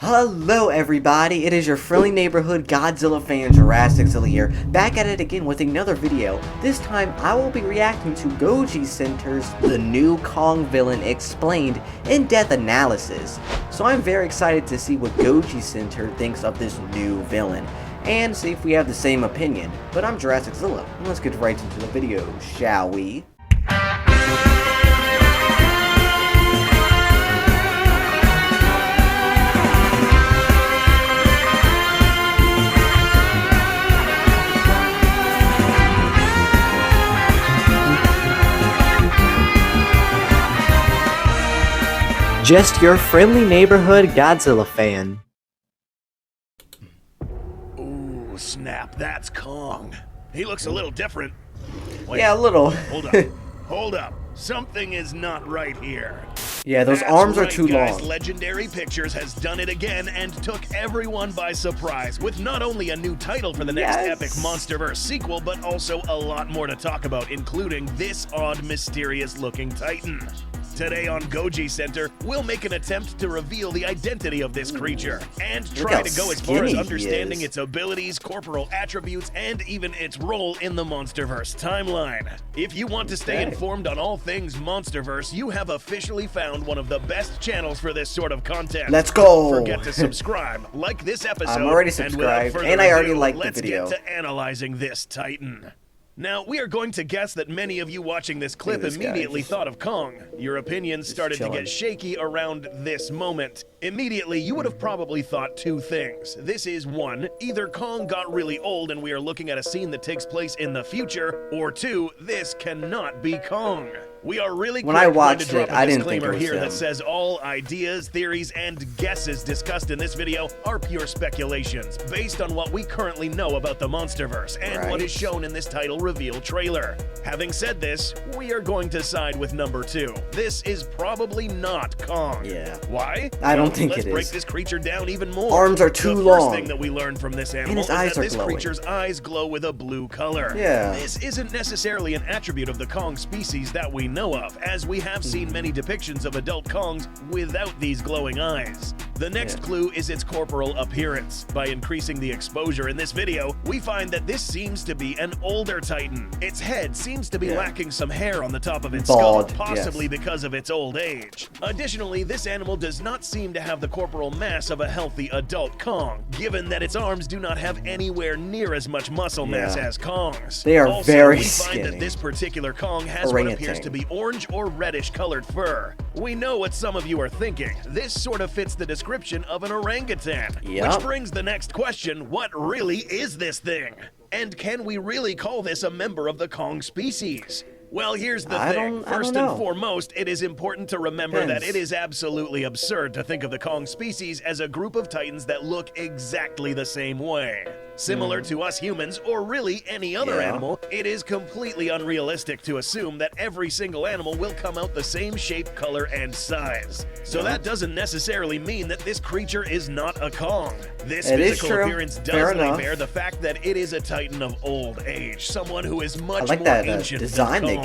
Hello everybody, it is your friendly neighborhood Godzilla fan JurassicZilla here, back at it again with another video. This time I will be reacting to Goji Center's The New Kong Villain Explained in-depth analysis. So I'm very excited to see what Goji Center thinks of this new villain, and see if we have the same opinion. But I'm JurassicZilla, and let's get right into the video, shall we? Just your friendly neighborhood Godzilla fan. Ooh, snap, that's Kong. He looks a little different. Wait, yeah, a little. Hold up. Hold up. Something is not right here. Yeah, those That's arms are right, too guys. long. Legendary Pictures has done it again and took everyone by surprise with not only a new title for the next epic MonsterVerse sequel, but also a lot more to talk about, including this odd, mysterious-looking Titan. Today on Goji Center, we'll make an attempt to reveal the identity of this creature and try to go as far as understanding its abilities, corporal attributes, and even its role in the MonsterVerse timeline. If you want to stay informed on all things MonsterVerse, you have officially found one of the best channels for this sort of content. Let's go! Don't forget to subscribe, like this episode, I'm already subscribed, and I already liked the video. Let's get to analyzing this Titan. Now, we are going to guess that many of you watching this clip immediately thought of Kong. Your opinions started to get shaky around this moment. Immediately, you would have probably thought two things. This is one, either Kong got really old and we are looking at a scene that takes place in the future, or two, this cannot be Kong. We are really when I watched it, I didn't think it was here him. that says all ideas, theories, and guesses discussed in this video are pure speculations based on what we currently know about the MonsterVerse and what is shown in this title reveal trailer. Having said this, we are going to side with number two. This is probably not Kong. Yeah. Why? I don't think it is. Let's break this creature down even more. Arms are too long. The first thing that we learned from this animal is that this glowing. creature's eyes glow with a blue color. Yeah. This isn't necessarily an attribute of the Kong species that we know of, as we have seen many depictions of adult Kongs without these glowing eyes. The next clue is its corporal appearance. By increasing the exposure in this video, we find that this seems to be an older Titan. Its head seems to be lacking some hair on the top of its skull, possibly because of its old age. Additionally, this animal does not seem to have the corporal mass of a healthy adult Kong, given that its arms do not have anywhere near as much muscle mass as Kong's. They are also, very we skinny. find that this particular Kong has what appears to be orange or reddish colored fur. We know what some of you are thinking. This sort of fits the description of an orangutan. Which brings the next question, what really is this thing? And can we really call this a member of the Kong species? Well, here's the thing. First and foremost, it is important to remember that it is absolutely absurd to think of the Kong species as a group of Titans that look exactly the same way. Similar to us humans, or really any other animal, it is completely unrealistic to assume that every single animal will come out the same shape, color, and size. So that doesn't necessarily mean that this creature is not a Kong. This physical appearance does lay bare the fact that it is a Titan of old age, someone who is much more ancient than Kong.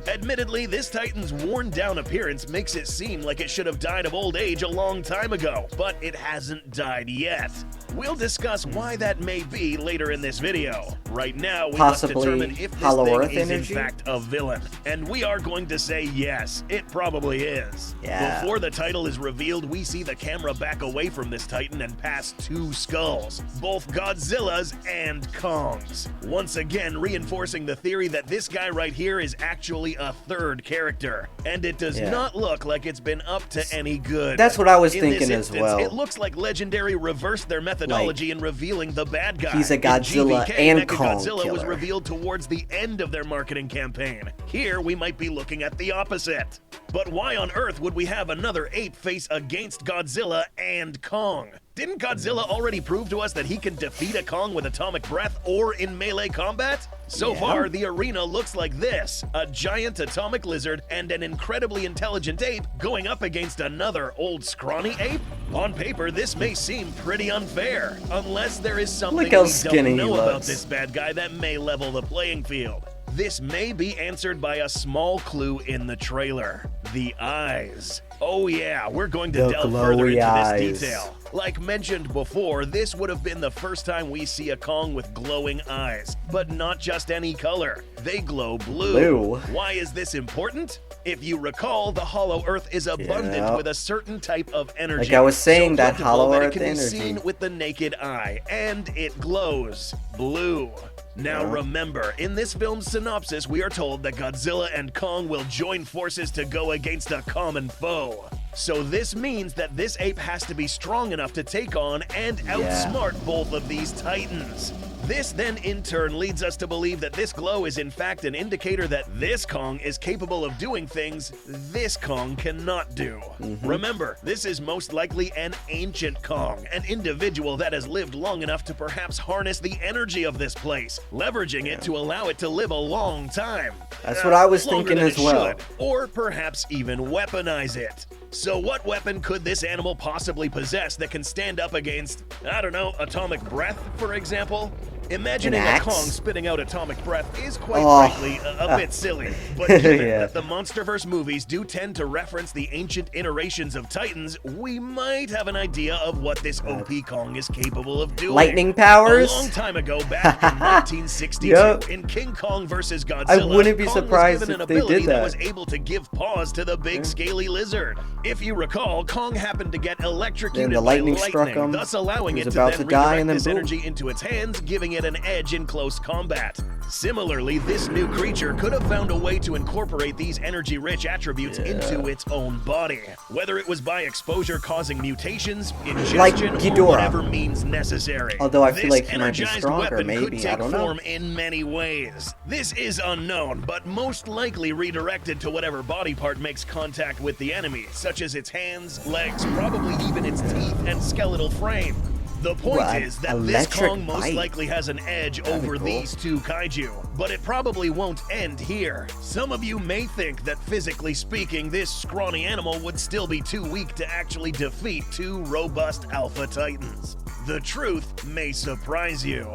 Admittedly, this Titan's worn-down appearance makes it seem like it should have died of old age a long time ago, but it hasn't died yet. We'll discuss why that may be later in this video. Right now, we must determine if this thing is in fact a villain. And we are going to say yes, it probably is. Before the title is revealed, we see the camera back away from this Titan and past two skulls, both Godzilla's and Kong's. Once again, reinforcing the theory that this guy right here is actually a third character. And it does not look like it's been up to any good. That's what I was thinking as well. It looks like Legendary reversed their methodology in revealing the bad guy. He's a Godzilla and Kong Godzilla killer. was revealed towards the end of their marketing campaign. Here, we might be looking at the opposite. But why on earth would we have another ape face against Godzilla and Kong? Didn't Godzilla already prove to us that he can defeat a Kong with atomic breath or in melee combat? So far, the arena looks like this: a giant atomic lizard and an incredibly intelligent ape going up against another old scrawny ape? On paper, this may seem pretty unfair, unless there is something we don't know about this bad guy that may level the playing field. This may be answered by a small clue in the trailer: the eyes. Oh yeah, we're going to delve further into this detail. Like mentioned before, this would have been the first time we see a Kong with glowing eyes. But not just any color. They glow blue. Why is this important? If you recall, the Hollow Earth is abundant with a certain type of energy. Like I was saying, that Hollow Earth energy. It can be seen with the naked eye, and it glows blue. Now remember, in this film's synopsis, we are told that Godzilla and Kong will join forces to go against a common foe. So this means that this ape has to be strong enough to take on and outsmart both of these titans. This then in turn leads us to believe that this glow is in fact an indicator that this Kong is capable of doing things this Kong cannot do. Remember, this is most likely an ancient Kong, an individual that has lived long enough to perhaps harness the energy of this place, leveraging it to allow it to live a long time. That's what I was thinking as well. Or perhaps even weaponize it. So what weapon could this animal possibly possess that can stand up against, I don't know, atomic breath, for example? Imagining a Kong spitting out atomic breath is quite frankly a bit silly, but given that the MonsterVerse movies do tend to reference the ancient iterations of Titans, we might have an idea of what this OP Kong is capable of doing. Lightning powers? A long time ago, back in 1962, in King Kong vs. Godzilla, I wouldn't be surprised Kong was given an if they ability did that. was able to give paws to the big scaly lizard. If you recall, Kong happened to get electrocuted the lightning struck him. thus allowing it to about then to die, and then this boom. energy into its hands, giving it an edge in close combat. Similarly, this new creature could have found a way to incorporate these energy-rich attributes into its own body, whether it was by exposure causing mutations, ingestion, or whatever means necessary. Although I feel like he this might be energized stronger, weapon maybe, could take I don't know. form in many ways. This is unknown, but most likely redirected to whatever body part makes contact with the enemy, such as its hands, legs, probably even its teeth and skeletal frame. The point is that this Kong most likely has an edge over these two kaiju, but it probably won't end here. Some of you may think that physically speaking, this scrawny animal would still be too weak to actually defeat two robust alpha titans. The truth may surprise you.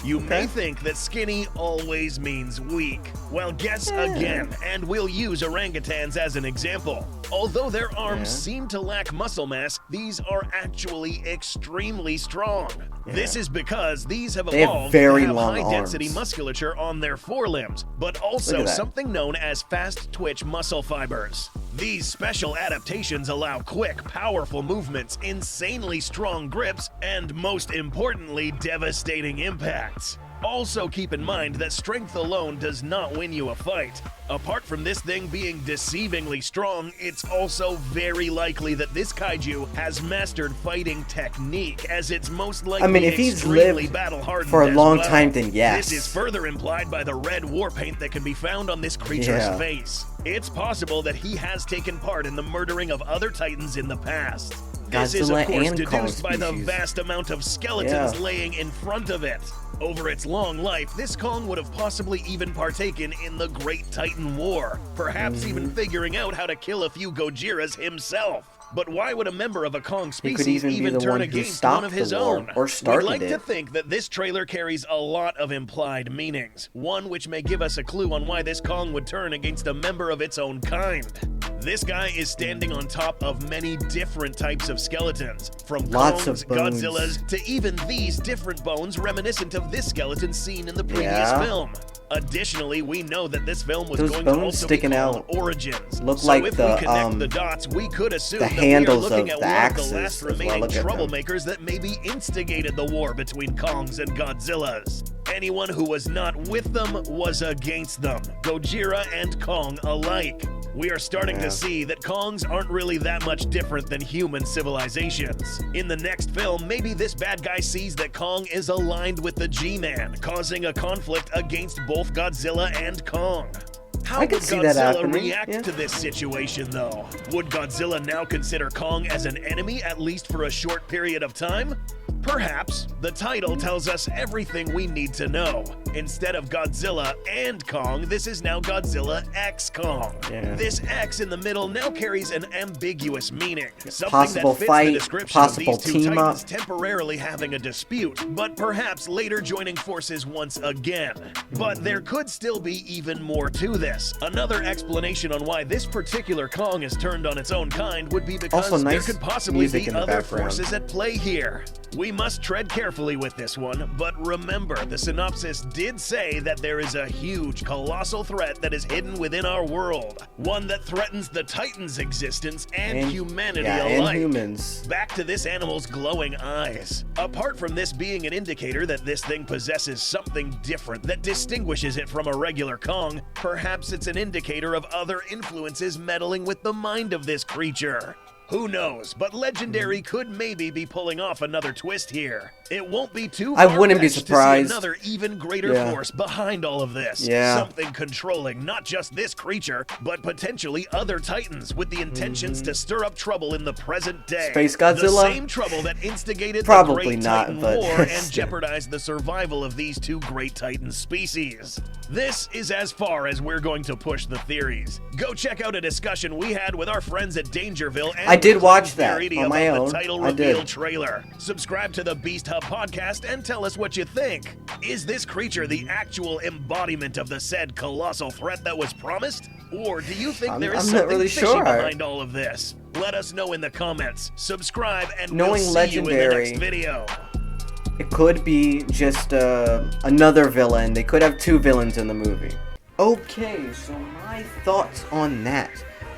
You may think that skinny always means weak. Well, guess again, and we'll use orangutans as an example. Although their arms seem to lack muscle mass, these are actually extremely strong. This is because these have evolved to have high-density musculature on their forelimbs, but also something known as fast-twitch muscle fibers. These special adaptations allow quick, powerful movements, insanely strong grips, and most importantly, devastating impacts. Also keep in mind that strength alone does not win you a fight. Apart from this thing being deceivingly strong, it's also very likely that this kaiju has mastered fighting technique, as it's most likely if he's lived for a long time, then yes. This is further implied by the red war paint that can be found on this creature's face. It's possible that he has taken part in the murdering of other titans in the past. This is, of course, deduced by the vast amount of skeletons laying in front of it. Over its long life, this Kong would have possibly even partaken in the Great Titan War, perhaps even figuring out how to kill a few Gojiras himself. But why would a member of a Kong species even turn against one of his own? We'd like to think that this trailer carries a lot of implied meanings, one which may give us a clue on why this Kong would turn against a member of its own kind. This guy is standing on top of many different types of skeletons, from Kongs, Godzillas, to even these different bones reminiscent of this skeleton seen in the previous film. Additionally, we know that this film was going to also be called Origins. Look so like if we connect the dots, we could assume that we are looking at one of the last remaining troublemakers that maybe instigated the war between Kongs and Godzillas. Anyone who was not with them was against them, Gojira and Kong alike. We are starting to see that Kongs aren't really that much different than human civilizations. In the next film, maybe this bad guy sees that Kong is aligned with the G-Man, causing a conflict against both Godzilla and Kong. How would Godzilla react to this situation, though? Would Godzilla now consider Kong as an enemy, at least for a short period of time? Perhaps the title tells us everything we need to know. Instead of Godzilla and Kong, this is now Godzilla X Kong. Yeah. This X in the middle now carries an ambiguous meaning. Something Possible that fits fight, the description possible of these two team titans up. temporarily having a dispute, but perhaps later joining forces once again. But there could still be even more to this. Another explanation on why this particular Kong is turned on its own kind would be because Also, nice there could possibly be in the other background. forces at play here. We must tread carefully with this one, but remember, the synopsis did say that there is a huge, colossal threat that is hidden within our world. One that threatens the Titan's existence and humanity alike. And humans. Back to this animal's glowing eyes. Apart from this being an indicator that this thing possesses something different that distinguishes it from a regular Kong, perhaps it's an indicator of other influences meddling with the mind of this creature. Who knows, but Legendary could maybe be pulling off another twist here. It won't be too I wouldn't be far-fetched surprised. to see another even greater force behind all of this. Yeah. Something controlling not just this creature, but potentially other Titans with the intentions to stir up trouble in the present day. Space Godzilla? The same trouble that instigated Probably the Great not, Titan but War and jeopardized the survival of these two great Titan species. This is as far as we're going to push the theories. Go check out a discussion we had with our friends at Dangerville and I did watch that Clarity on my about own. the title I reveal did. trailer. Subscribe to the Beast Hub podcast and tell us what you think. Is this creature the actual embodiment of the said colossal threat that was promised? Or do you think there is I'm not something really fishy sure. behind all of this? Let us know in the comments. Subscribe and Knowing we'll see Legendary, you in the next video. It could be just another villain. They could have two villains in the movie. Okay, so my thoughts on that.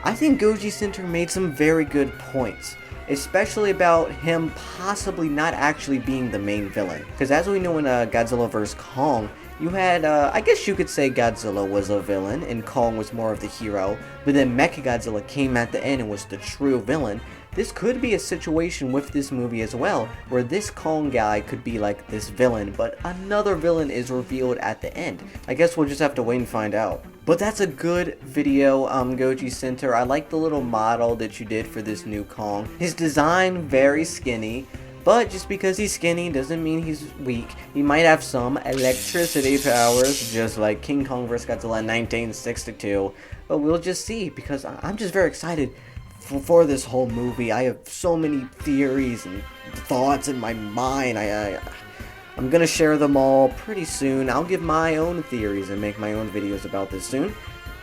I think Goji Center made some very good points, especially about him possibly not actually being the main villain. Because as we know in Godzilla vs. Kong, you had, I guess you could say Godzilla was a villain and Kong was more of the hero, but then Mechagodzilla came at the end and was the true villain. This could be a situation with this movie as well, where this Kong guy could be like this villain, but another villain is revealed at the end. I guess we'll just have to wait and find out. But that's a good video, Goji Center. I like the little model that you did for this new Kong. His design, very skinny. But just because he's skinny doesn't mean he's weak. He might have some electricity powers, just like King Kong vs. Godzilla in 1962. But we'll just see, because I'm just very excited for this whole movie. I have so many theories and thoughts in my mind. I'm gonna share them all pretty soon. I'll give my own theories and make my own videos about this soon.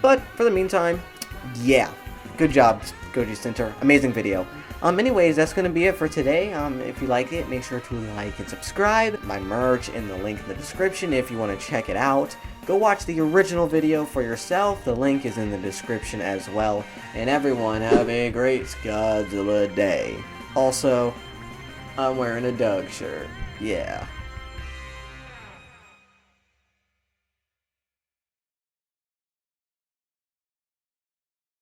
But for the meantime, yeah, good job, Goji Center. Amazing video. Anyways, that's going to be it for today. If you like it, make sure to like and subscribe. My merch in the link in the description if you want to check it out. Go watch the original video for yourself. The link is in the description as well. And everyone have a great Godzilla day. Also, I'm wearing a Doug shirt. Yeah.